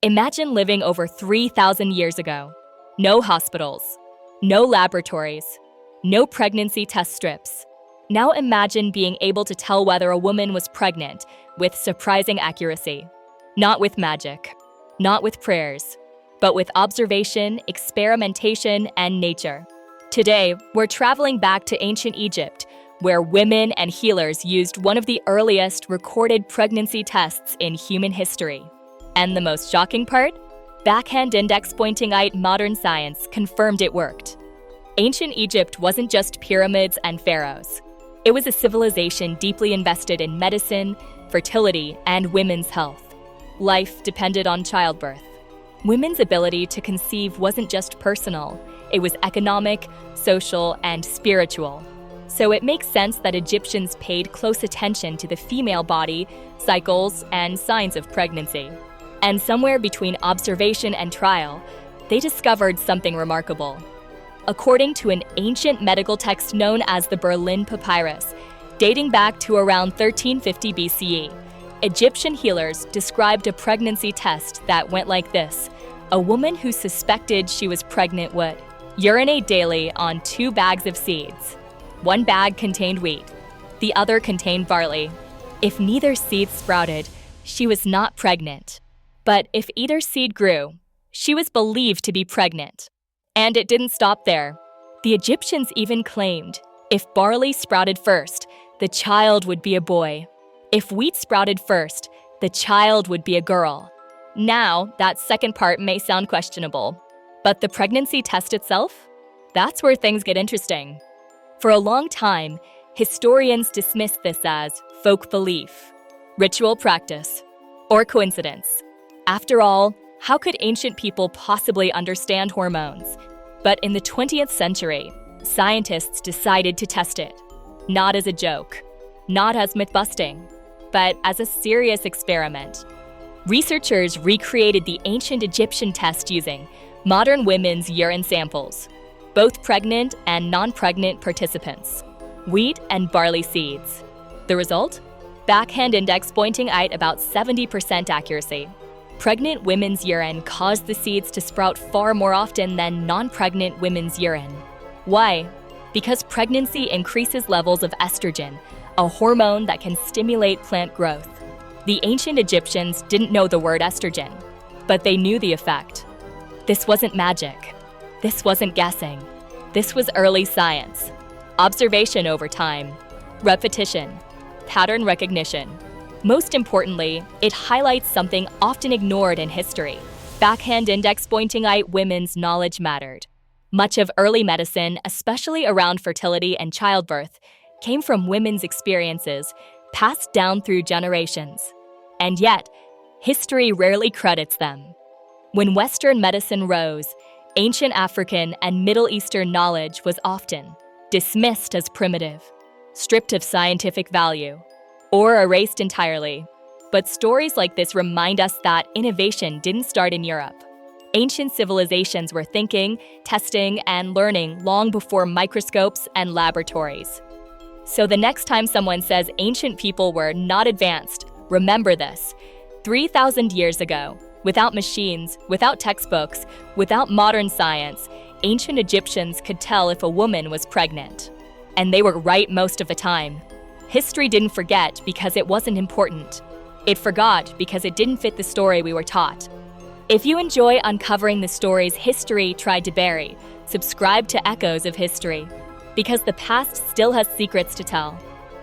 Imagine living over 3,000 years ago. No hospitals, no laboratories, no pregnancy test strips. Now imagine being able to tell whether a woman was pregnant with surprising accuracy. Not with magic, not with prayers, but with observation, experimentation, and nature. Today, we're traveling back to ancient Egypt, where women and healers used one of the earliest recorded pregnancy tests in human history. And the most shocking part? Backhand index pointing-eyed modern science confirmed it worked. Ancient Egypt wasn't just pyramids and pharaohs. It was a civilization deeply invested in medicine, fertility, and women's health. Life depended on childbirth. Women's ability to conceive wasn't just personal, it was economic, social, and spiritual. So it makes sense that Egyptians paid close attention to the female body, cycles, and signs of pregnancy. And somewhere between observation and trial, they discovered something remarkable. According to an ancient medical text known as the Berlin Papyrus, dating back to around 1350 BCE, Egyptian healers described a pregnancy test that went like this. A woman who suspected she was pregnant would urinate daily on 2 bags of seeds. 1 bag contained wheat, the other contained barley. If neither seed sprouted, she was not pregnant. But if either seed grew, she was believed to be pregnant. And it didn't stop there. The Egyptians even claimed if barley sprouted first, the child would be a boy. If wheat sprouted first, the child would be a girl. Now, that second part may sound questionable, but the pregnancy test itself? That's where things get interesting. For a long time, historians dismissed this as folk belief, ritual practice, or coincidence. After all, how could ancient people possibly understand hormones? But in the 20th century, scientists decided to test it. Not as a joke, not as myth-busting, but as a serious experiment. Researchers recreated the ancient Egyptian test using modern women's urine samples, both pregnant and non-pregnant participants, wheat and barley seeds. The result? Backhand index pointing at about 70% accuracy. Pregnant women's urine caused the seeds to sprout far more often than non-pregnant women's urine. Why? Because pregnancy increases levels of estrogen, a hormone that can stimulate plant growth. The ancient Egyptians didn't know the word estrogen, but they knew the effect. This wasn't magic. This wasn't guessing. This was early science. Observation over time, repetition, pattern recognition. Most importantly, it highlights something often ignored in history. Backhand index pointing at women's knowledge mattered. Much of early medicine, especially around fertility and childbirth, came from women's experiences, passed down through generations. And yet, history rarely credits them. When Western medicine rose, ancient African and Middle Eastern knowledge was often dismissed as primitive, stripped of scientific value, or erased entirely. But stories like this remind us that innovation didn't start in Europe. Ancient civilizations were thinking, testing, and learning long before microscopes and laboratories. So the next time someone says ancient people were not advanced, remember this. 3,000 years ago, without machines, without textbooks, without modern science, ancient Egyptians could tell if a woman was pregnant. And they were right most of the time. History didn't forget because it wasn't important. It forgot because it didn't fit the story we were taught. If you enjoy uncovering the stories history tried to bury, subscribe to Echoes of History, because the past still has secrets to tell.